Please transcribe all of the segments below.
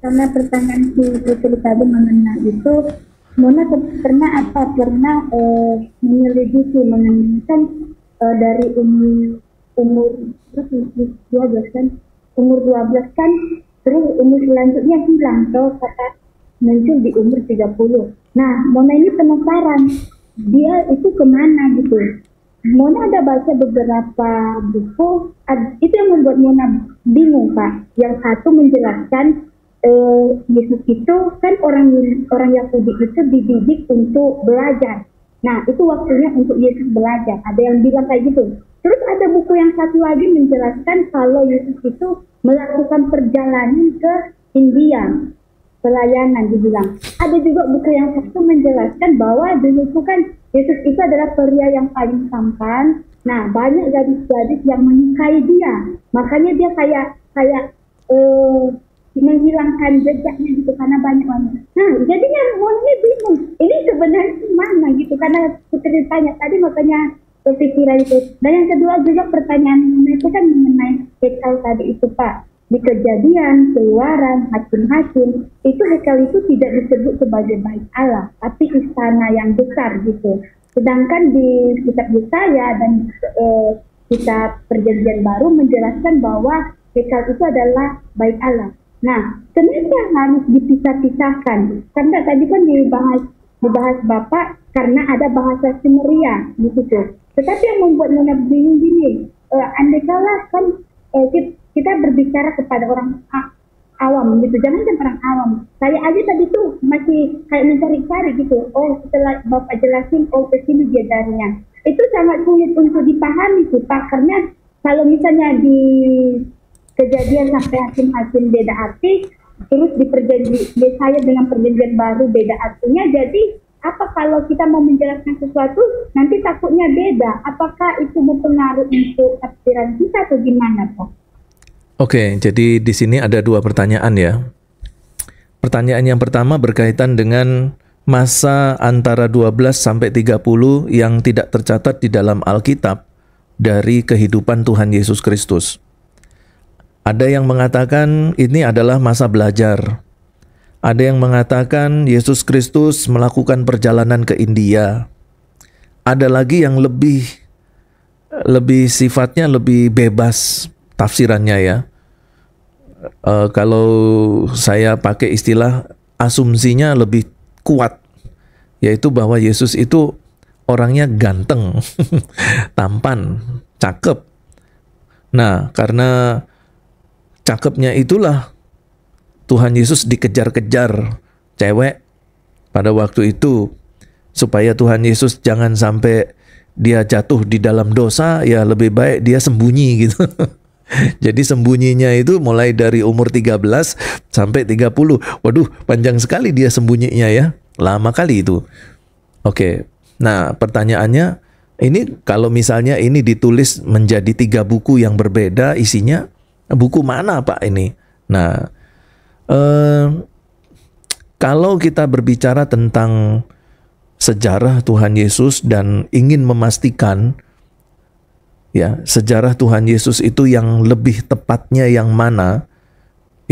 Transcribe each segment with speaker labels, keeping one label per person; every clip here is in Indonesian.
Speaker 1: karena pertanyaan si Putri tadi mengenai itu, Mona pernah menyelidiki mengenai kan dari umur berapa sih? 12 kan, umur 12 kan, terus umur selanjutnya hilang tuh kata muncul di umur 30. Nah, Mona ini penasaran, dia itu kemana gitu. Mona ada baca beberapa buku, itu yang membuat Mona bingung Pak. Yang satu menjelaskan Yesus itu kan orang Yahudi itu dididik untuk belajar. Nah, itu waktunya untuk Yesus belajar. Ada yang bilang kayak gitu. Terus ada buku yang satu lagi menjelaskan kalau Yesus itu melakukan perjalanan ke India, pelayanan dibilang. Ada juga buku yang satu menjelaskan bahwa dulu itu kan Yesus itu adalah pria yang paling tampan. Nah, banyak gadis-gadis yang menyukai dia. Makanya dia kayak menghilangkan jejaknya gitu karena banyak wanita. Nah, jadinya Mona bingung. Ini sebenarnya mana gitu karena Putri tanya tadi makanya berpikiran itu. Dan yang kedua juga pertanyaan Mona itu kan mengenai hekal tadi itu Pak. Di Kejadian, Keluaran, Hakim-Hakim, itu hekal itu tidak disebut sebagai bait Allah, tapi istana yang besar gitu. Sedangkan di kitab Yesaya dan kitab Perjanjian Baru menjelaskan bahwa hekal itu adalah bait Allah. Nah, kenapa harus dipisah-pisahkan? Karena tadi kan dibahas Bapak karena ada bahasa Sumeria di situ. Tetapi yang membuat Mona bingung gini, andai kala kan kita berbicara kepada orang awam gitu, jangan orang awam. Saya aja tadi tuh masih kayak mencari-cari gitu. Oh, setelah Bapak jelasin, oh kesini dia darinya. Itu sangat sulit untuk dipahami sih Pak, karena kalau misalnya di Kejadian sampai Hakim-Hakim beda arti, terus di Yesaya dengan Perjanjian Baru beda artinya. Jadi apa kalau kita mau menjelaskan sesuatu nanti takutnya beda? Apakah itu berpengaruh untuk tafsiran kita atau gimana Pak?
Speaker 2: Oke, jadi di sini ada dua pertanyaan ya. Pertanyaan yang pertama berkaitan dengan masa antara 12 sampai 30 yang tidak tercatat di dalam Alkitab dari kehidupan Tuhan Yesus Kristus. Ada yang mengatakan ini adalah masa belajar. Ada yang mengatakan Yesus Kristus melakukan perjalanan ke India. Ada lagi yang lebih sifatnya lebih bebas tafsirannya ya. Kalau saya pakai istilah asumsinya lebih kuat, yaitu bahwa Yesus itu orangnya ganteng, tampan, cakep. Nah, karena cakepnya itulah Tuhan Yesus dikejar-kejar cewek pada waktu itu, supaya Tuhan Yesus jangan sampai dia jatuh di dalam dosa, ya lebih baik dia sembunyi gitu. Jadi sembunyinya itu mulai dari umur 13 sampai 30. Waduh, panjang sekali dia sembunyinya ya. Lama kali itu. Oke. Nah, pertanyaannya, ini kalau misalnya ini ditulis menjadi 3 buku yang berbeda isinya, buku mana Pak ini? Nah, kalau kita berbicara tentang sejarah Tuhan Yesus dan ingin memastikan ya, sejarah Tuhan Yesus itu yang lebih tepatnya yang mana,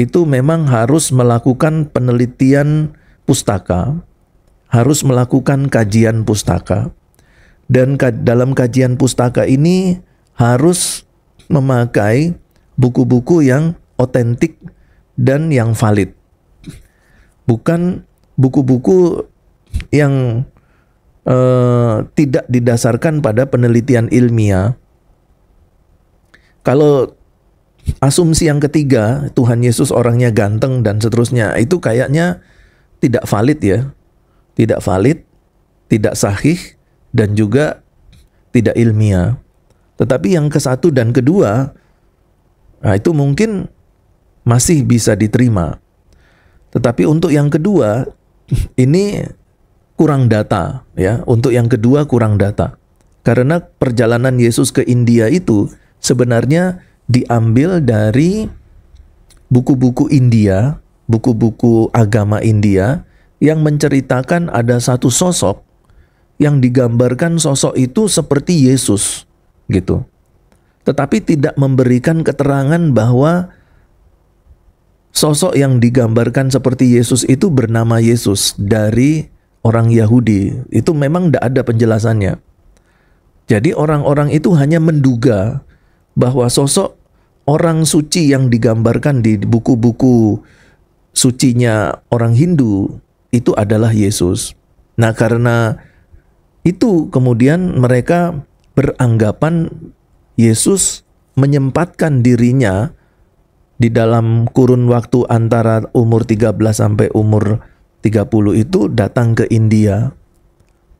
Speaker 2: itu memang harus melakukan penelitian pustaka, harus melakukan kajian pustaka. Dan dalam kajian pustaka ini harus memakai buku-buku yang otentik dan yang valid. Bukan buku-buku yang tidak didasarkan pada penelitian ilmiah. Kalau asumsi yang ketiga, Tuhan Yesus orangnya ganteng dan seterusnya, itu kayaknya tidak valid ya. Tidak valid, tidak sahih, dan juga tidak ilmiah. Tetapi yang ke satu dan kedua, nah itu mungkin masih bisa diterima. Tetapi untuk yang kedua, ini kurang data ya. Untuk yang kedua kurang data. Karena perjalanan Yesus ke India itu sebenarnya diambil dari buku-buku India, buku-buku agama India yang menceritakan ada satu sosok yang digambarkan sosok itu seperti Yesus gitu. Tetapi tidak memberikan keterangan bahwa sosok yang digambarkan seperti Yesus itu bernama Yesus dari orang Yahudi. Itu memang tidak ada penjelasannya. Jadi orang-orang itu hanya menduga bahwa sosok orang suci yang digambarkan di buku-buku sucinya orang Hindu itu adalah Yesus. Nah, karena itu kemudian mereka beranggapan Yesus menyempatkan dirinya di dalam kurun waktu antara umur 13 sampai umur 30 itu datang ke India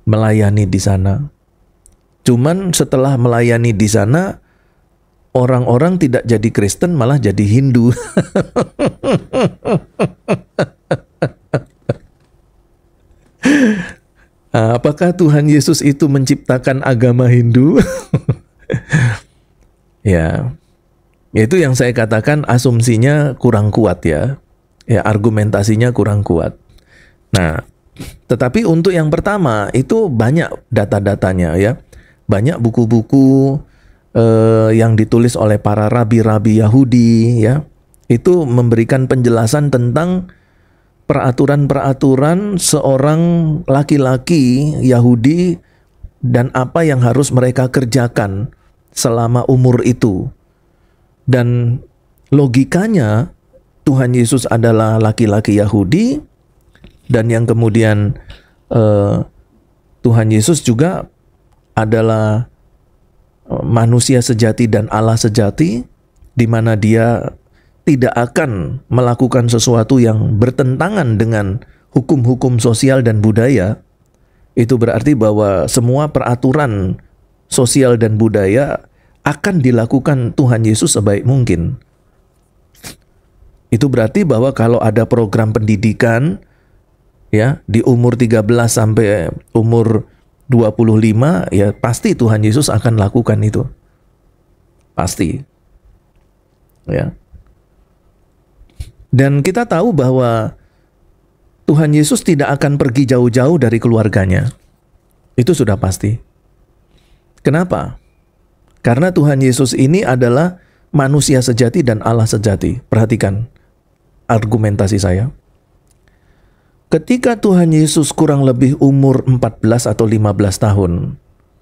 Speaker 2: melayani di sana. Cuman setelah melayani di sana, orang-orang tidak jadi Kristen malah jadi Hindu. Apakah Tuhan Yesus itu menciptakan agama Hindu? Ya, itu yang saya katakan asumsinya kurang kuat ya. Ya, argumentasinya kurang kuat. Nah, tetapi untuk yang pertama itu banyak data-datanya ya. Banyak buku-buku yang ditulis oleh para rabi-rabi Yahudi ya. Itu memberikan penjelasan tentang peraturan-peraturan seorang laki-laki Yahudi dan apa yang harus mereka kerjakan selama umur itu. Dan logikanya Tuhan Yesus adalah laki-laki Yahudi, dan yang kemudian Tuhan Yesus juga adalah manusia sejati dan Allah sejati, di mana dia tidak akan melakukan sesuatu yang bertentangan dengan hukum-hukum sosial dan budaya. Itu berarti bahwa semua peraturan sosial dan budaya akan dilakukan Tuhan Yesus sebaik mungkin. Itu berarti bahwa kalau ada program pendidikan ya di umur 13 sampai umur 25, ya pasti Tuhan Yesus akan lakukan itu. Pasti. Ya. Dan kita tahu bahwa Tuhan Yesus tidak akan pergi jauh-jauh dari keluarganya. Itu sudah pasti. Kenapa? Karena Tuhan Yesus ini adalah manusia sejati dan Allah sejati. Perhatikan argumentasi saya. Ketika Tuhan Yesus kurang lebih umur 14 atau 15 tahun,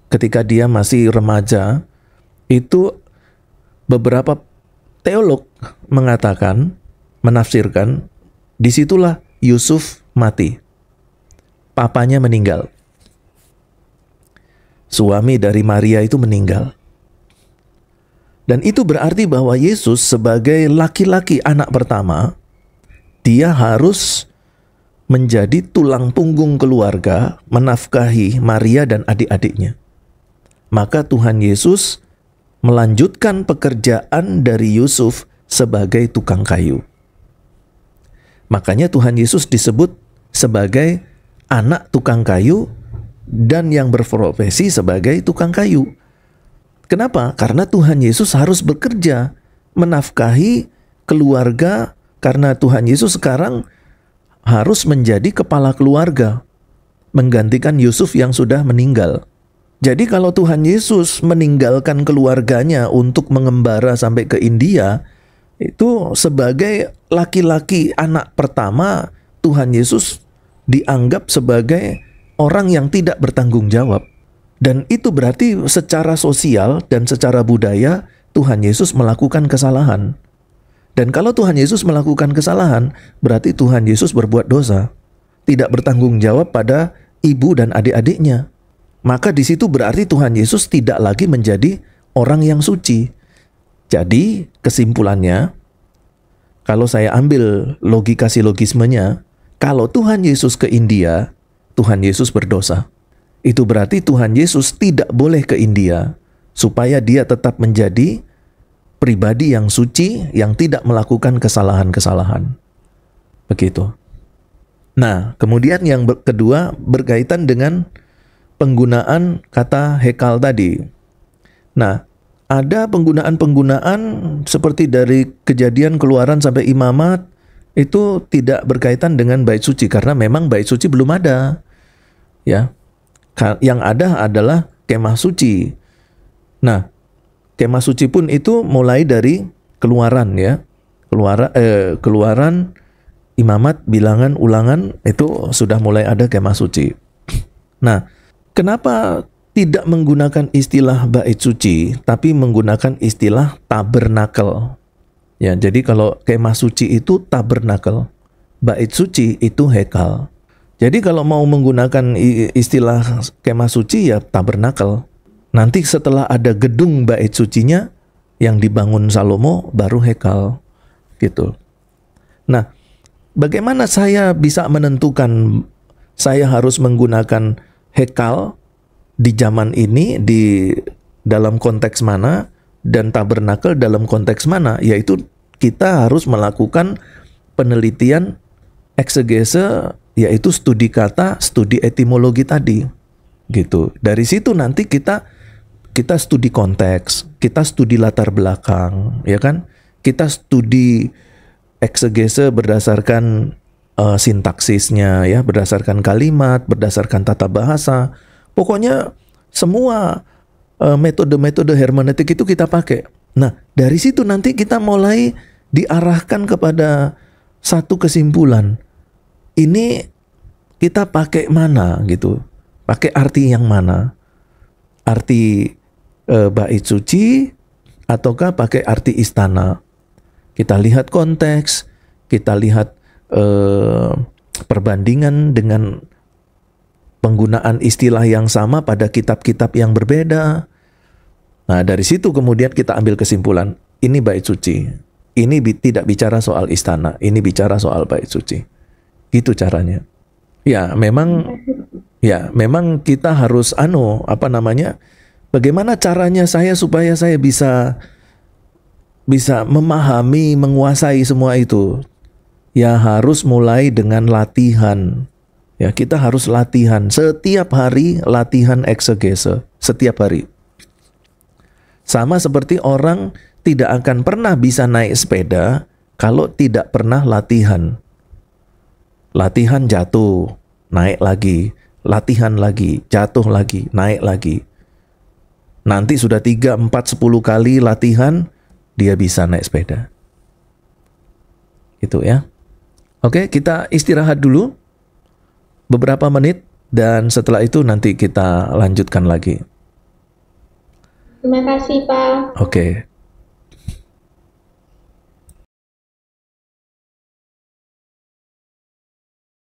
Speaker 2: ketika dia masih remaja, itu beberapa teolog mengatakan, menafsirkan, disitulah Yusuf mati. Papanya meninggal. Suami dari Maria itu meninggal. Dan itu berarti bahwa Yesus sebagai laki-laki anak pertama, dia harus menjadi tulang punggung keluarga, menafkahi Maria dan adik-adiknya. Maka Tuhan Yesus melanjutkan pekerjaan dari Yusuf sebagai tukang kayu. Makanya Tuhan Yesus disebut sebagai anak tukang kayu dan yang berprofesi sebagai tukang kayu. Kenapa? Karena Tuhan Yesus harus bekerja, menafkahi keluarga, karena Tuhan Yesus sekarang harus menjadi kepala keluarga, menggantikan Yusuf yang sudah meninggal. Jadi kalau Tuhan Yesus meninggalkan keluarganya untuk mengembara sampai ke India, itu sebagai laki-laki anak pertama, Tuhan Yesus dianggap sebagai orang yang tidak bertanggung jawab. Dan itu berarti secara sosial dan secara budaya Tuhan Yesus melakukan kesalahan. Dan kalau Tuhan Yesus melakukan kesalahan, berarti Tuhan Yesus berbuat dosa. Tidak bertanggung jawab pada ibu dan adik-adiknya. Maka di situ berarti Tuhan Yesus tidak lagi menjadi orang yang suci. Jadi kesimpulannya, kalau saya ambil logika silogismenya, kalau Tuhan Yesus ke India, Tuhan Yesus berdosa. Itu berarti Tuhan Yesus tidak boleh ke India, supaya dia tetap menjadi pribadi yang suci, yang tidak melakukan kesalahan-kesalahan. Begitu. Nah, kemudian yang kedua berkaitan dengan penggunaan kata hekal tadi. Nah, ada penggunaan-penggunaan seperti dari Kejadian, Keluaran sampai Imamat, itu tidak berkaitan dengan bait suci, karena memang bait suci belum ada. Ya. Yang ada adalah kemah suci. Nah, kemah suci pun itu mulai dari Keluaran ya. Keluaran, Imamat, Bilangan, Ulangan itu sudah mulai ada kemah suci. Nah, kenapa tidak menggunakan istilah bait suci, tapi menggunakan istilah tabernakel? Ya, jadi kalau kemah suci itu tabernakel, bait suci itu hekal. Jadi kalau mau menggunakan istilah kemah suci ya tabernakel. Nanti setelah ada gedung bait sucinya yang dibangun Salomo baru hekal gitu. Nah, bagaimana saya bisa menentukan saya harus menggunakan hekal di zaman ini di dalam konteks mana dan tabernakel dalam konteks mana? Yaitu kita harus melakukan penelitian eksegese, yaitu studi kata, studi etimologi tadi, gitu. Dari situ nanti kita studi konteks, kita studi latar belakang, ya kan? Kita studi eksegese berdasarkan sintaksisnya, ya, berdasarkan kalimat, berdasarkan tata bahasa. Pokoknya semua metode-metode hermeneutik itu kita pakai. Nah, dari situ nanti kita mulai diarahkan kepada satu kesimpulan. Ini kita pakai mana gitu? Pakai arti yang mana? Arti bait suci ataukah pakai arti istana? Kita lihat konteks, kita lihat perbandingan dengan penggunaan istilah yang sama pada kitab-kitab yang berbeda. Nah, dari situ kemudian kita ambil kesimpulan, ini bait suci. Ini tidak bicara soal istana, ini bicara soal bait suci. Gitu caranya. Ya, memang kita harus bagaimana caranya supaya saya bisa memahami, menguasai semua itu. Ya harus mulai dengan latihan. Ya, kita harus latihan setiap hari, latihan eksegese setiap hari. Sama seperti orang tidak akan pernah bisa naik sepeda kalau tidak pernah latihan. Latihan jatuh, naik lagi, latihan lagi, jatuh lagi, naik lagi. Nanti sudah 3, 4, 10 kali latihan, dia bisa naik sepeda. Gitu ya. Oke, kita istirahat dulu beberapa menit dan setelah itu nanti kita lanjutkan lagi.
Speaker 3: Terima kasih, Pak.
Speaker 2: Oke.